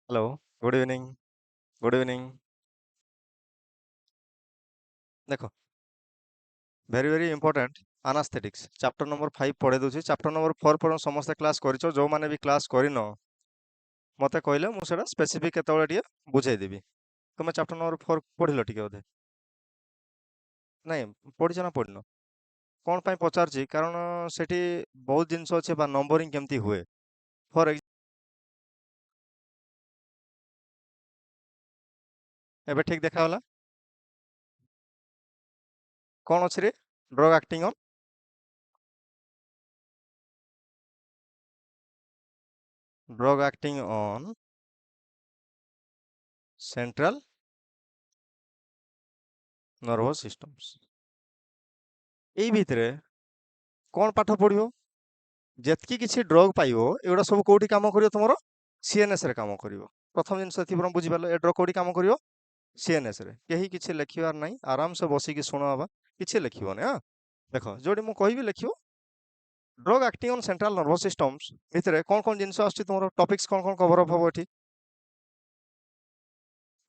Hello. Good evening. Good evening. देखो, very very important anaesthetics chapter number 5 पढ़े दूसरी chapter number 4 पर समस्त क्लास करिछो जो माने भी क्लास करिनो मते कहले मु सेटा स्पेसिफिक केतबेले टिके बुझाई देबी। तुमे चैप्टर नंबर 4 पढ़िलो टिके बोधे नहीं पढ़िछ ना पढ़िनो कोन पई पचारची कारण सेठी बहुत जिंस अछि बा नंबरिंग केमती हुए फॉर एबे ठीक देखा होला कोन अछि रे drug acting on drug acting on central nervous systems एई भितरे कोन पाठ पढ़ियो ଯେତିକି କିଛି ଡ୍ରଗ୍ ପାଇବ ଏଗୁଡ଼ା ସବୁ କୋଉଠି କାମ କରିବ ତୁମର ସିଏନଏସ୍ ରେ କାମ କରିବ। ପ୍ରଥମ ଜିନିଷ ଏଥିପାଇଁ ବୁଝିପାରିଲ ଏ ଡ୍ରଗ୍ କୋଉଠି କାମ କରିବ ସିଏନଏସ୍ ରେ। କେହି କିଛି ଲେଖିବାର ନାହିଁ ଆରାମସେ ବସିକି ଶୁଣ ବାବା କିଛି ଲେଖିବନି ହଁ। ଦେଖ ଯୋଉଠି ମୁଁ କହିବି ଲେଖିବ drug acting on central nervous systems ଭିତରେ କଣ ଜିନିଷ ଆସୁଛି ତୁମର ଟପିକ୍ସ କଣ କଭର ଅପ୍ ହବ ଏଠି।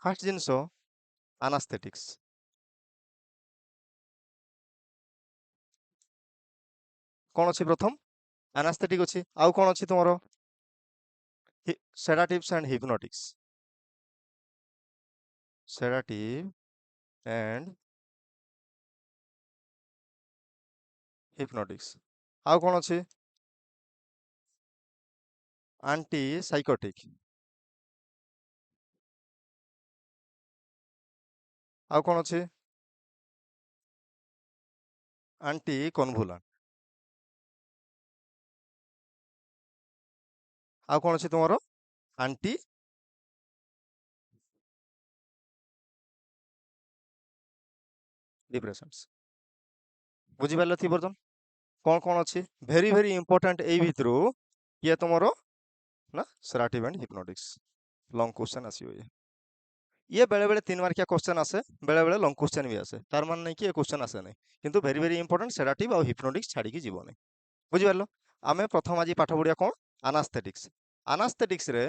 ଫାର୍ଷ୍ଟ ଜିନିଷ ଆନାସ୍ଥେଟିକ୍ସ କଣ ଅଛି ପ୍ରଥମ ଆନାସ୍ଥେଟିକ୍ ଅଛି ଆଉ କଣ ଅଛି ତୁମର ସେଡାଟିଭ୍ସ ଆଣ୍ଡ ହିପନୋଟିକ୍ସ ସେଡାଟିଭ୍ ଆଣ୍ଡ ହିପନୋଟିକ୍ସ ଆଉ କଣ ଅଛି ଆଣ୍ଟି ସାଇକୋଟିକ୍ ଆଉ କଣ ଅଛି ଆଣ୍ଟି କନଭୁଲାଣ୍ଟ ଆଉ କଣ ଅଛି ତୁମର ଆଣ୍ଟି डिप्रेशंस बुझिपार थी बर्तन कौन अच्छी भेरी भेरी इंपोर्टेंट ए भितर ये तुम ना सेडाटिव एंड हिप्नोटिक्स लॉन्ग क्वेश्चन आसो ये बेले बेले 3 मार्किया क्वेश्चन आसे बेले बेले लॉन्ग क्वेश्चन भी आसे तार मान नहीं कि ये क्वेश्चन आसे नहीं किंतु भेरी भेरी इंपोर्टेंट सेडाटिव और हिप्नोटिक्स छाड़ी की जीवन बुझिपार आमे प्रथम आज पाठ पढ़िया कौन अनास्थेटिक्स अनास्थेटिक्स रे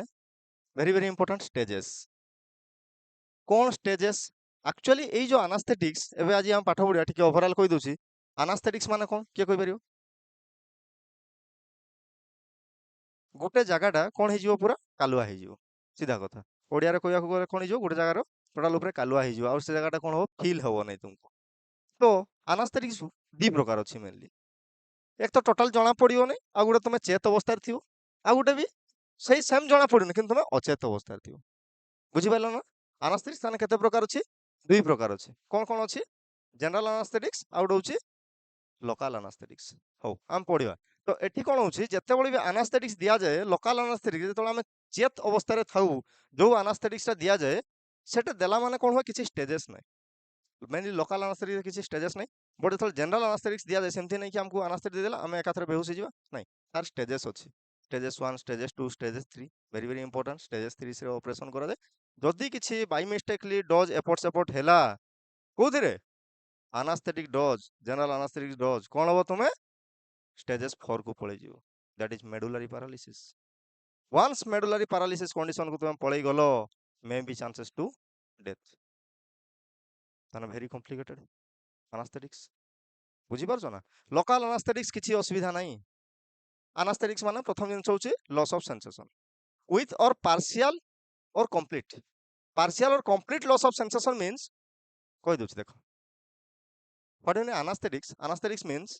भेरी भेरी इंपोर्टेंट स्टेजेस कौन स्टेजेस एक्चुअली ये जो अनास्थेटिक्स एबे आज हम पाठ पढ़िया ठीक ओवरऑल कहि दोची अनास्थेटिक्स माने कौन किए कहि परियो गोटे जगहटा कौन हो पूरा कालुआ हो सीधा कथा ओडिया रे कहया गले कौन हो गोटे जगार टोटाल ऊपर कालुआ हो और से जगहटा कौन हो फील हो नहीं तुमको तो अनास्थेटिक्स दी प्रकार अच्छी मेनली एक तो टोटाल जना पड़ो नहीं आ गोटे तुम चेत अवस्था थी आ गोटे भी सही सेम जना पड़ोनी कि तुम अचेत अवस्था थी बुझिपार ना अनास्थेटिक्स ताने केते प्रकार अच्छी 2 प्रकार अच्छी कौन अच्छी जनरल अनास्थेटिक्स आ गोटे लोकल अनास्थेटिक्स हो आम पढ़ा तो ये कौन हो जिते भी अनास्थेटिक्स दि जाए लोकल अनास्थेटिक्स जो आम चेत अवस्था था जो अनास्थेटिक्स दि जाए सेटा देला माने कौन हुए किसी स्टेजेस ना मेनली लोकल अनास्थेटिक्स किसी स्टेजेस नहीं बट जो जनरल अनास्थेटिक्स दि जाए सेमती नहीं कि हमको अनास्थेटिक्स देला आम एकाथरे बेहोश हो नहीं तार स्टेजेस अच्छी stages 1 stages 2 stages 3 very very important stages 3 से ऑपरेशन करा जाए जदि किसी बाय मिस्टेकली डज एपट सेपट हैला कोथिरे anaesthetic dose general anaesthetic dose कौन हम तुम्हें स्टेजेस 4 को पड़े जीव that is medullary paralysis once medullary paralysis condition को तुम पड़े गलो may be chances to death ताना वेरी कॉम्प्लिकेटेड अनास्थेटिक्स बुझी पारछो ना लोकल अनास्थेटिक्स किसी असुविधा नहीं अनास्थेटिक्स माने प्रथम जिनिस होची लॉस ऑफ सेंसेशन विथ और पार्शियल और कंप्लीट पार्शियल और complete loss of sensation means कहि दोछ देखो what is anesthetics anesthetics means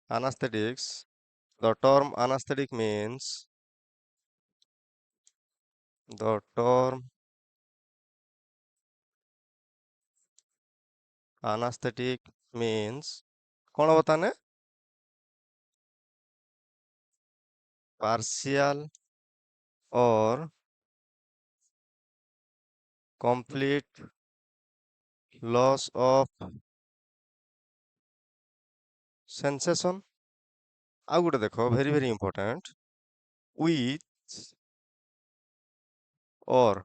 anesthetics the term anesthetic means the term anesthetic means कौन बताने पार्शियल और कंप्लीट लॉस ऑफ सेंसेशन आ गोटे देखो वेरी वेरी इंपोर्टेंट विथ और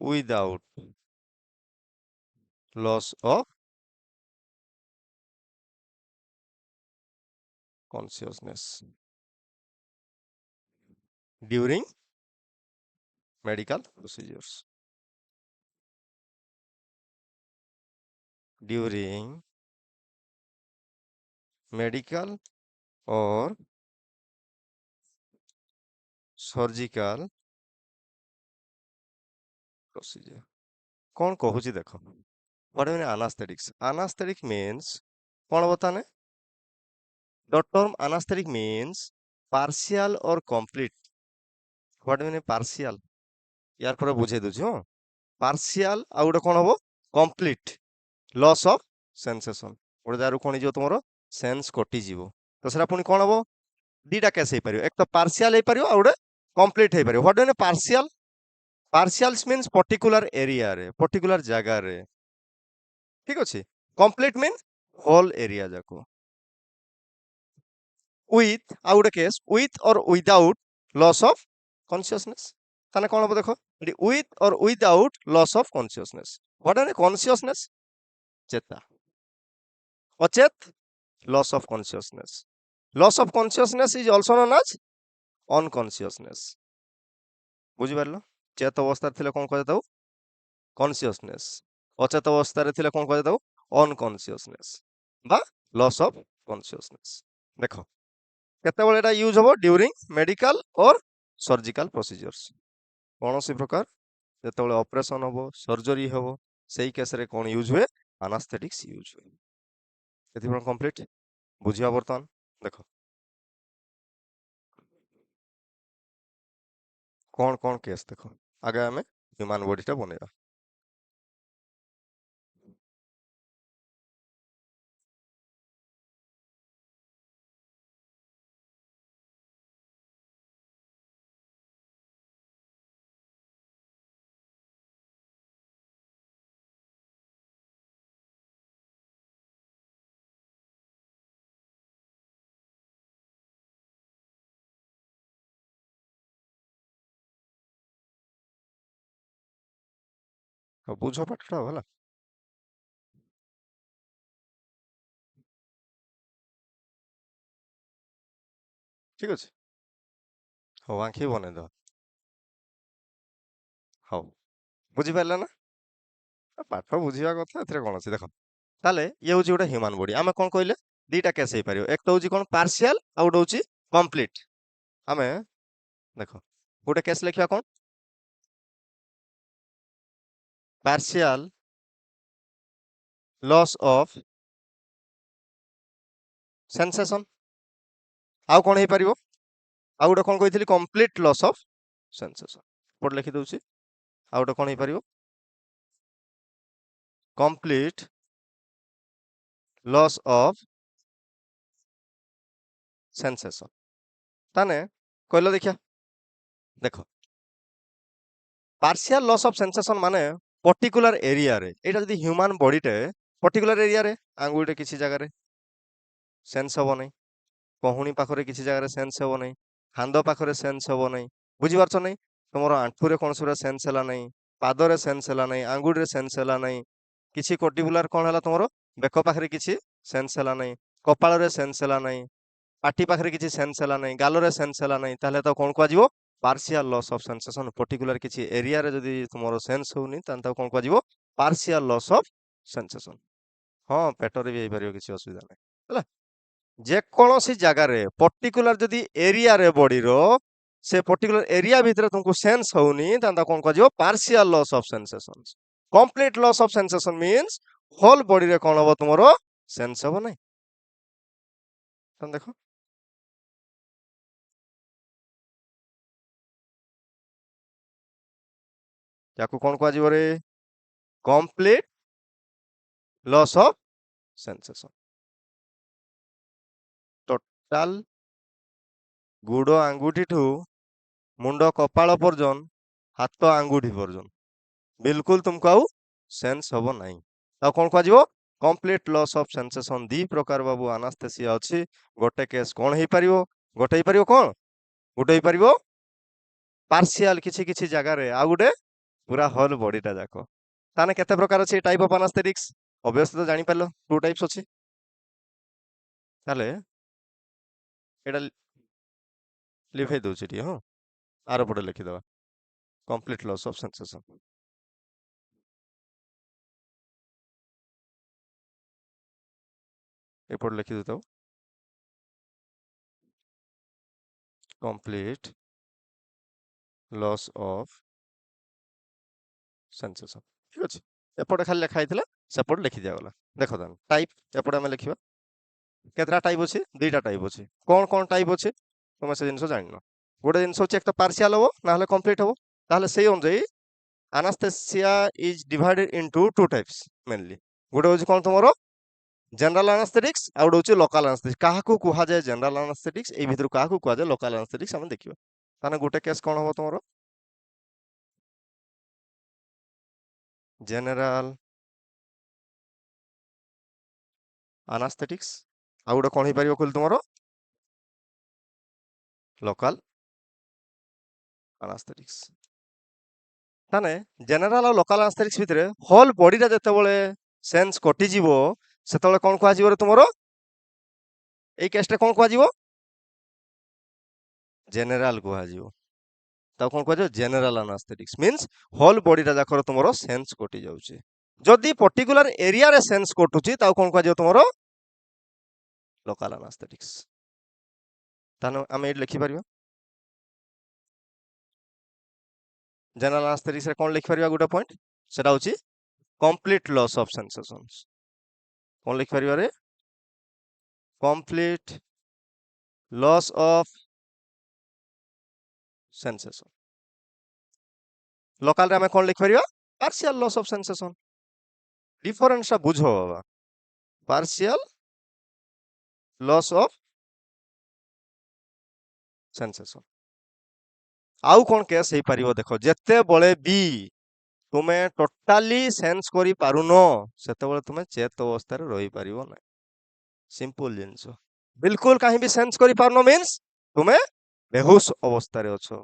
without loss of consciousness during medical procedures. During medical or surgical procedure. कौन कहूची देखो what mean anesthetics? Anesthetic means कौन बताने? The term anesthetic means partial or complete. What mean partial? यार पूरा बुझे दूची हो partial ଆଉ ଗୋଟେ କଣ ହବ complete loss of sensation ଗୋଟେ ଜାଗାରୁ କଣ ହେଇଯିବ ତୁମର ସେନ୍ସ କଟିଯିବ ତ ସେଟା ପୁଣି କଣ ହବ ଦିଟା କେସ୍ ହେଇପାରିବ ଏକ ତ partial ହେଇପାରିବ ଆଉ ଗୋଟେ complete ହେଇପାରିବ what mean partial? Partials means particular area ରେ particular ଜାଗାରେ ଠିକ ଅଛି complete means whole area ଯାକ with ଆଉ ଗୋଟେ case with or without loss of consciousness ତାହେଲେ କଣ ହବ ଦେଖ ଏଠି with or without loss of consciousness what is consciousness ଚେତା ଅଚେତ loss of consciousness loss of consciousness is also known as unconsciousness ବୁଝିପାରିଲ ଚେତ ଅବସ୍ଥାରେ ଥିଲେ କଣ କୁହାଯାଇଥାଉ consciousness ଅଚେତ ଅବସ୍ଥାରେ ଥିଲେ କଣ କୁହାଯାଇଥାଉ unconsciousness ବା loss of consciousness ଦେଖ କେତେବେଳେ ଏଟା ୟୁଜ ହବ ଡ୍ୟୁରିଂ ମେଡିକାଲ ଅର୍ ସର୍ଜିକାଲ ପ୍ରୋସିଜର୍ସ କୌଣସି ପ୍ରକାର ଯେତେବେଳେ ଅପରେସନ ହବ ସର୍ଜରୀ ହବ ସେଇ କେସରେ କଣ ୟୁଜ ହୁଏ ଆନାସ୍ଥେଟିକ୍ସ ୟୁଜ ହୁଏ ଏଥିପାଇଁ କମ୍ପ୍ଲିଟ ବୁଝିବା ବର୍ତ୍ତମାନ ଦେଖ କଣ କେସ୍ ଦେଖ ଆଗେ ଆମେ ହ୍ୟୁମାନ ବଡିଟା ବନେଇବା ଆଉ ବୁଝ ପାଠଟା ହେଲା ଠିକ ଅଛି ହଉ ଆଙ୍ଖି ବନେଇଦବା ହଉ ବୁଝିପାରିଲା ନା ପାଠ ବୁଝିବା କଥା ଏଥିରେ କଣ ଅଛି ଦେଖ ତାହେଲେ ଇଏ ହଉଛି ଗୋଟେ ହ୍ୟୁମାନ ବଡି ଆମେ କଣ କହିଲେ ଦିଟା କେସ୍ ହେଇପାରିବ ଏକ ତ ହଉଛି କଣ ପାର୍ସିଆଲ ଆଉ ଗୋଟେ ହଉଛି କମ୍ପ୍ଲିଟ ଆମେ ଦେଖ ଗୋଟେ କେସ୍ ଲେଖିବା କଣ partial loss of sensation ଆଉ କଣ ହେଇପାରିବ ଆଉ ଗୋଟେ କଣ କହିଥିଲି complete loss of sensation ପଢ ଲେଖି ଦଉଛି ଆଉ ଗୋଟେ କଣ ହେଇପାରିବ complete loss of sensation ତାନେ କହିଲ ଦେଖିଆ ଦେଖ partial loss of sensation ମାନେ particular area ରେ ଏଇଟା ଯଦି human body ଟେ particular area ରେ ଆଙ୍ଗୁଳିଟେ କିଛି ଜାଗାରେ ସେନ୍ସ ହବ ନାହିଁ କହୁଣୀ ପାଖରେ କିଛି ଜାଗାରେ ସେନ୍ସ ହବ ନାହିଁ ହାନ୍ଦ ପାଖରେ ସେନ୍ସ ହବ ନାହିଁ ବୁଝିପାରୁଛ ନାହିଁ ତମର ଆଣ୍ଠୁରେ କୌଣସି ଗୋଟେ ସେନ୍ସ ହେଲା ନାହିଁ ପାଦରେ ସେନ୍ସ ହେଲା ନାହିଁ ଆଙ୍ଗୁଳିରେ ସେନ୍ସ ହେଲା ନାହିଁ କିଛି ପର୍ଟିକୁଲାର କଣ ହେଲା ତମର ବେକ ପାଖରେ କିଛି ସେନ୍ସ ହେଲା ନାହିଁ କପାଳରେ ସେନ୍ସ ହେଲା ନାହିଁ ପାଟି ପାଖରେ କିଛି ସେନ୍ସ ହେଲା ନାହିଁ ଗାଲରେ ସେନ୍ସ ହେଲା ନାହିଁ ତାହେଲେ ତ କଣ କୁହାଯିବ partial loss of sensation particular କିଛି ଏରିଆରେ ଯଦି ତୁମର ସେନ୍ସ ହଉନି ତାହେଲେ ତାକୁ କଣ କୁହାଯିବ ପାର୍ସିଆଲ ଲସ୍ ଅଫ ସେନ୍ସେସନ ହଁ ପେଟରେ ବି ହେଇପାରିବ କିଛି ଅସୁବିଧା ନାହିଁ ହେଲା ଯେକୌଣସି ଜାଗାରେ ପର୍ଟିକୁଲାର ଯଦି ଏରିଆରେ ବଡିର ସେ ପର୍ଟିକୁଲାର ଏରିଆ ଭିତରେ ତୁମକୁ ସେନ୍ସ ହଉନି ତାହେଲେ ତାକୁ କଣ କୁହାଯିବ partial loss of sensation complete loss of sensation means whole ବଡିରେ କଣ ହବ ତୁମର ସେନ୍ସ ହବ ନାହିଁ ଦେଖ याकू कौन कुआजिबो रे complete loss of sensation total गुड़ आंगुठी ठू मुंड कपाल पर्यन हाथ आंगुठी पर्यन बिल्कुल तुमको आउ सेंस हबो नहीं आ कौन कुआजिबो कंप्लीट लॉस ऑफ सेंसेशन दी प्रकार बाबू एनास्थेसिया अछि गोटे केस कौन हेई परिबो गोटे हेई परिबो कौन गोटे हेई परिबो पार्शियल किछि किछि जगह रे आ गुटे पूरा होल बॉडीटा जाको ताने केते प्रकार अछि टाइप ऑफ एनास्थेटिक्स ऑब्वियसली तो जानि पारलो टू टाइप्स अछि ताले एटा लिखै दउछि टी हां आर पटे लिखिदबा कंप्लीट लॉस ऑफ सेंसेशन। एपटे लिखि देतो कंप्लीट लॉस ऑफ सेंसेशन। ठीक अछि। एपटे खाली लिखा हैतिला सेपटे लिखि दिया गला। देखो तान टाइप एपटे हम लिखिबा केतरा टाइप अछि दुईटा टाइप अछि। कोन टाइप अछि तुम से जिनस जानिनो। गोटे जिनस अछि एक तो पार्शियल हो ना हले कंप्लीट हो। ताहले सेई अनुଯାयी anesthesia is divided into two types mainly। गोटे होछि कोन तुमरो जनरल एनास्थेटिक्स आ गोटे होछि लोकल एनास्थेटिक्स। काहाकू कुहा जाय जनरल एनास्थेटिक्स एई भितर काहाकू कुहा जाय लोकल एनास्थेटिक्स हम देखिबा। ताने गोटे केस कोन हो तुमरो जनरल एनास्थेटिक्स आ गोटे कोन हे परिबो कहल तुमरो लोकल एनास्थेटिक्स। ताने जनरल और लोकल एनास्थेटिक्स भितरे होल बॉडी रा जतेबेले सेंस कटि जीवो सेतेबेले कोन कुहा जीवो रे तुमरो एई केस रे कोन कुहा जीवो जनरल कुहा जीवो। ताको कोन कुहा जीवो general anaesthetics means whole body रा जाकर तुमरो सेंस कटि जाउची। जदि पर्टिकुलर एरिया रे सेंस कटुची ताको कोन कुहा जीवो तुमरो लोकल एनास्थेटिक्स। तानो आमे एठी लिखि परिबा जनरल एनास्थेटिक्स रे कोन लिखि परिबा गोटे पॉइंट सेटा होची कंप्लीट लॉस ऑफ सेंसेशंस। कोन लिखि परिबा रे complete loss of sensation. Local रे आमे कोन लिखि परिबा partial loss of sensation. Difference बुझो बाबा पार्शियल लॉस ऑफ सेंसेशन। आउ कोन केस हे परिबो देखो जत्ते बळे बी तुमे टोटाली सेंस करि पारुनो सेते बळे तुमे चेत अवस्था रे रहि परिबो नै। सिंपल जिंस बिल्कुल काहे भी सेंस करि पारुनो मींस तुमे बेहोश अवस्था रे अछो।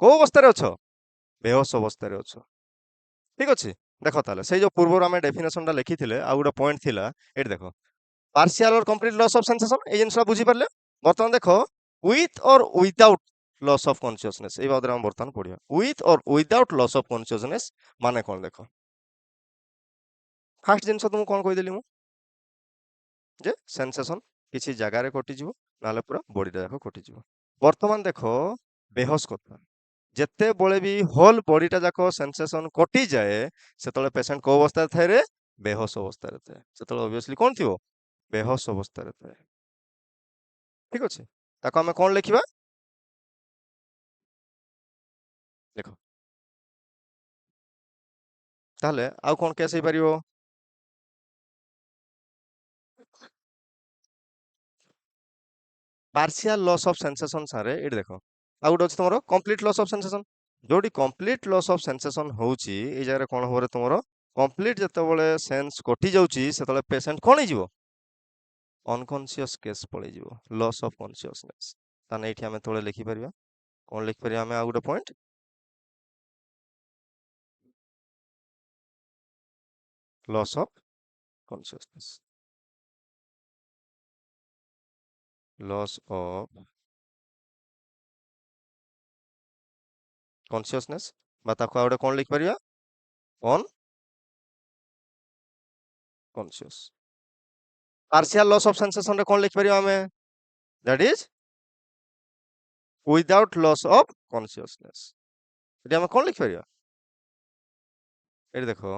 को अवस्था रे अछो बेहोश अवस्था रे अछो। ठीक अछि। देखो ताले से जो पूर्व आमे डेफिनेशन ता लिखिथिले आ गुडा पॉइंट थिला एठी देखो पार्शियल और कंप्लीट लॉस ऑफ सेंसेशन ए जिंसला बुझी परले। बर्तमान देखो विथ और विदाउट लॉस ऑफ कॉन्शियसनेस ए बादरे हम बर्तमान पढिया विथ और विदाउट लॉस ऑफ कॉन्शियसनेस माने कोन देखो फर्स्ट जिंस तुम कोन कहि देली मु जे सेंसेशन किसी जगह रे कटि जीवो नाले पूरा बॉडी रे जाको कटि जीवो। बर्तमान देखो बेहोश कथा जेते बळे भी होल बॉडी टा जाको सेंसेशन कटि जाए सेतले पेशेंट को अवस्था रे थाए रे बेहोश अवस्था रे थाए। सेतले ऑब्वियसली कोन थिवो बेहोश अवस्था रे थाए। ठीक अछि। ताको हमें कोन लिखिबा देखो ताहले आउ कोन केस हे परिबो पार्शियल लॉस ऑफ सेंसेशन सारे एठी देखो आ गुड अछि तमरो कंप्लीट लॉस ऑफ सेंसेशन। जोडी कंप्लीट लॉस ऑफ सेंसेशन होउची ए जारे कोन होरे तमरो कंप्लीट जतेबेले सेंस कटि जाउची सेतले पेशेंट कोन हे जीवो अनकॉन्शियस केस पळै जीवो लॉस ऑफ कॉन्शियसनेस। ताने एठी हमें तळे लिखि परिबा कोन लिखि परिबा हमें a good point loss of consciousness loss of consciousness बा ताको आउडे कोन लिखि परिबा unconscious. Partial loss of sensation रे कोन लिखि परिबा हमें that is without loss of consciousness. एटी हमें कोन लिखि परिबा एटी देखो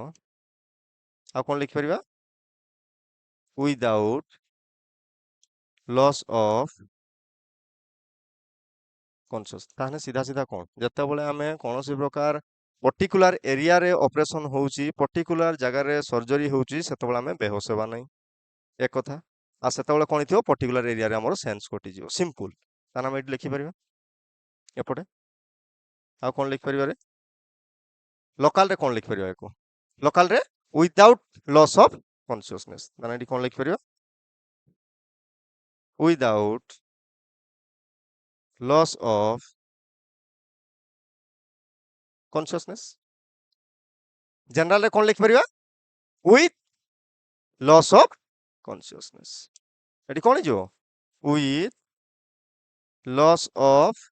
आ कोन लिखि परिबा विदाउट लॉस ऑफ कॉन्शियस। ताहने सीधा सीधा कोन जत्ते बळे हमें कोनोसी प्रकार पर्टिकुलर एरिया रे ऑपरेशन होउची पर्टिकुलर जगह रे सर्जरी होउची सेते बळे हमें बेहोश हेबा नै एक कथा आ सेते बळे कोन थियो पर्टिकुलर एरिया रे हमर सेंस कटि जिवो सिंपल। ताना हम एटी लिखि परिबा एपटे आ कोन लिखि परिबा रे लोकल रे कोन लिखि परिबा एको लोकल रे विदाउट लॉस ऑफ कॉन्शियसनेस। ताना एटी कोन लिखि परिबा without loss of consciousness. General रे कोन लिखि परिबा विथ लॉस ऑफ कॉन्शियसनेस। एटी कोन हिजो विथ लॉस ऑफ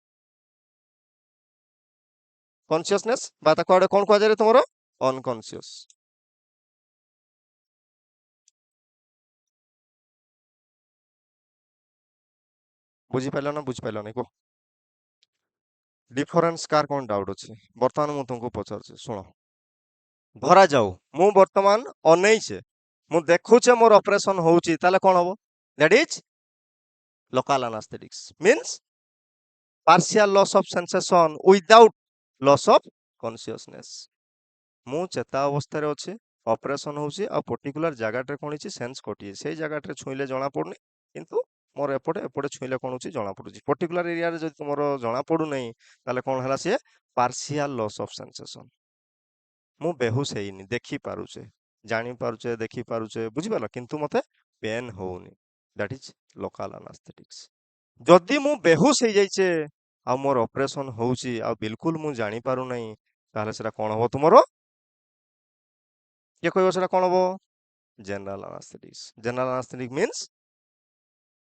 କନସିୟସନେସ୍ ବା ତାକୁ ଆଡେ କଣ କୁହାଯାଏ ତମର ଅନକନସିୟସ୍। ବୁଝିପାରିଲ ନା ବୁଝିପାରିଲନି କୁହ? ଡିଫରେନ୍ସ କାହାର କଣ ଡାଉଟ୍ ଅଛି? ବର୍ତ୍ତମାନ ମୁଁ ତୁମକୁ ପଚାରୁଛି ଶୁଣ। ଧରା ଯାଉ ମୁଁ ବର୍ତ୍ତମାନ ଅନେଇଛେ, ମୁଁ ଦେଖୁଛେ ମୋର ଅପରେସନ ହଉଛି, ତାହେଲେ କଣ ହବ? That is local anaesthetics means partial loss of sensation without loss of consciousness। ମୁଁ ଚେତା ଅବସ୍ଥାରେ ଅଛି, ଅପରେସନ ହଉଛି ଆଉ ପର୍ଟିକୁଲାର ଜାଗାଟାରେ କଣ ହେଇଛି ସେନ୍ସ କଟିଛି, ସେଇ ଜାଗାଟାରେ ଛୁଇଁଲେ ଜଣା ପଡୁନି, କିନ୍ତୁ ମୋର ଏପଟେ ଏପଟେ ଛୁଇଁଲେ କଣ ହଉଛି ଜଣା ପଡୁଛି। ପର୍ଟିକୁଲାର ଏରିଆରେ ଯଦି ତୁମର ଜଣା ପଡୁନାହିଁ ତାହେଲେ କଣ ହେଲା ସିଏ ପାର୍ସିଆଲ ଲସ୍ ଅଫ ସେନ୍ସେସନ। ମୁଁ ବେହୁଶ ହେଇନି, ଦେଖି ପାରୁଛେ, ଜାଣି ପାରୁଛେ, ଦେଖି ପାରୁଛେ, ବୁଝିପାରିଲ, କିନ୍ତୁ ମତେ ପେନ୍ ହଉନି, ଦ୍ୟାଟ୍ ଇଜ ଲୋକାଲ ଆନାସ୍ଥେଟିକ୍ସ। ଯଦି ମୁଁ ବେହୁଶ ହେଇଯାଇଛେ ଆଉ ମୋର ଅପରେସନ ହଉଛି ଆଉ ବିଲକୁଲ ମୁଁ ଜାଣି ପାରୁନାହିଁ, ତାହେଲେ ସେଟା କଣ ହବ ତୁମର? କିଏ କହିବ ସେଟା କଣ ହବ? ଜେନରାଲ ଆନାସ୍ଥେଟିକ୍ସ। ଜେନରାଲ ଆନାସ୍ଥେଟିକ୍ ମିନ୍ସ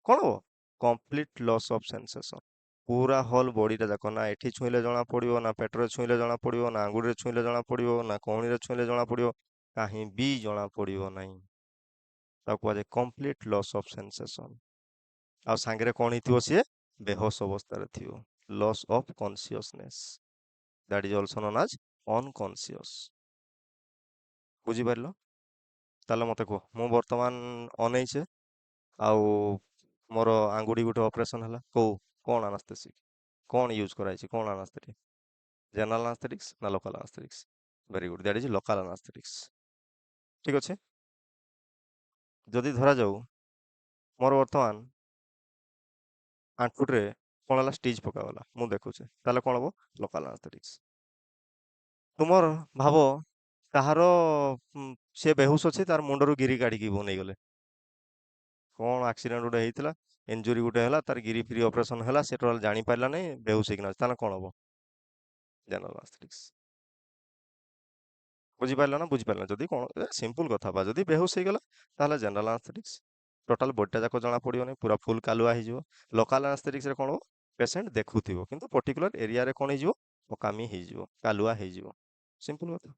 କଣ ହବ? Complete loss of sensation. ପୁରା ହୋଲ ବଡିଟା ଯାକ, ନା ଏଠି ଛୁଇଁଲେ ଜଣା ପଡିବ, ନା ପେଟରେ ଛୁଇଁଲେ ଜଣା ପଡିବ, ନା ଆଙ୍ଗୁଠିରେ ଛୁଇଁଲେ ଜଣା ପଡିବ, ନା କହୁଣୀରେ ଛୁଇଁଲେ ଜଣା ପଡିବ, କାହିଁ ବି ଜଣା ପଡିବ ନାହିଁ। ତାକୁ କୁହାଯାଏ କମ୍ପ୍ଲିଟ ଲସ୍ ଅଫ ସେନ୍ସେସନ। ଆଉ ସାଙ୍ଗରେ କଣ ହେଇଥିବ ସିଏ? ବେହୋସ ଅବସ୍ଥାରେ ଥିବ। Loss of consciousness, that is also known as unconscious. ବୁଝିପାରିଲ? ତାହେଲେ ମତେ କୁହ, ମୁଁ ବର୍ତ୍ତମାନ ଅନେଇଛେ ଆଉ ମୋର ଆଙ୍ଗୁଠି ଗୋଟେ ଅପରେସନ ହେଲା, କଣ ଆନାସ୍ଥେସିକ୍, କଣ ୟୁଜ କରାଯାଇଛି, କଣ ଆନାସ୍ଥେଟିକ୍? ଜେନରାଲ ଆନାସ୍ଥେଟିକ୍ସ ନା local anaesthetics? Very good, that is local anaesthetics. ଠିକ ଅଛି। ଯଦି ଧରାଯାଉ ମୋର ବର୍ତ୍ତମାନ ଆଣ୍ଠୁରେ କଣ ହେଲା, ଷ୍ଟିଚ୍ ପକାଗଲା, ମୁଁ ଦେଖୁଛି, ତାହେଲେ କଣ ହବ? ଲୋକାଲ ଆନାସ୍ଥେଟିକ୍ସ। ତୁମର ଭାବ କାହାର ସେ ବେହୁଶ ଅଛି, ତାର ମୁଣ୍ଡରୁ ଗିରି କାଢିକି ନେଇଗଲେ, କଣ ଆକ୍ସିଡେଣ୍ଟ ଗୋଟେ ହେଇଥିଲା, ଇଞ୍ଜୁରୀ ଗୋଟେ ହେଲା, ତାର ଗିରି ଫିରି ଅପରେସନ ହେଲା, ସେ ଟୋଟାଲ ଜାଣି ପାରିଲା ନାହିଁ, ବେହୁଶ ହେଇକିନା ଅଛି, ତାହେଲେ କଣ ହବ? ଜେନରାଲ ଆନାସ୍ଥେଟିକ୍ସ। ବୁଝିପାରିଲ ନା ବୁଝିପାରିଲ ନା? ଯଦି କଣ ସିମ୍ପଲ କଥା ବା, ଯଦି ବେହୁଶ ହେଇଗଲା ତାହେଲେ ଜେନରାଲ ଆନାସ୍ଥେଟିକ୍ସ, ଟୋଟାଲ ବଡିଟା ଯାକ ଜଣା ପଡିବନି, ପୁରା ଫୁଲ କାଲୁଆ ହେଇଯିବ। ଲୋକାଲ ଆନାସ୍ଥେଟିକ୍ସ ରେ କଣ ହବ? ପେସେଣ୍ଟ ଦେଖୁଥିବ କିନ୍ତୁ ପର୍ଟିକୁଲାର ଏରିଆରେ କଣ ହେଇଯିବ? ଅକାମି ହେଇଯିବ, କାଲୁଆ ହେଇଯିବ। ସିମ୍ପଲ କଥା।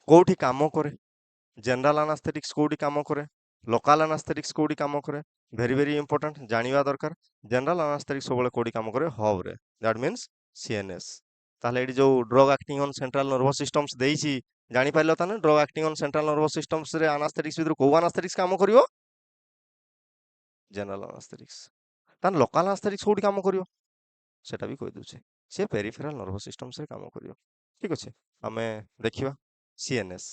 କୋଉଠି କାମ କରେ? ଜେନରାଲ ଆନାସ୍ଥେଟିକ୍ସ କୋଉଠି କାମ କରେ? ଲୋକାଲ ଆନାସ୍ଥେଟିକ୍ସ କୋଉଠି କାମ କରେ? ଭେରି ଭେରି ଇମ୍ପୋର୍ଟାଣ୍ଟ, ଜାଣିବା ଦରକାର। ଜେନରାଲ ଆନାସ୍ଥେଟିକ୍ସ ସବୁବେଳେ କୋଉଠି କାମ କରେ? ହବରେ, ଦ୍ୟାଟ୍ ମିନ୍ସ ସିଏନଏସ୍। ତାହେଲେ ଏଠି ଯୋଉ drug acting on central nervous systems ଦେଇଛି, ଜାଣିପାରିଲ ତାହେଲେ drug acting on central nervous systems ରେ ଆନାସ୍ଥେଟିକ୍ସ ଭିତରୁ କୋଉ ଆନାସ୍ଥେଟିକ୍ସ କାମ କରିବ? ଜେନରାଲ ଆନାସ୍ଥେଟିକ୍ସ। ତାହେଲେ ଲୋକାଲ ଆନାସ୍ଥେଟିକ୍ସ କୋଉଠି କାମ କରିବ? ସେଟା ବି କହିଦଉଛି, ସେ ପେରିଫେରାଲ ନର୍ଭସ୍ ସିଷ୍ଟମ୍ସ ରେ କାମ କରିବ। ଠିକ ଅଛି, ଆମେ ଦେଖିବା ସିଏନଏସ୍।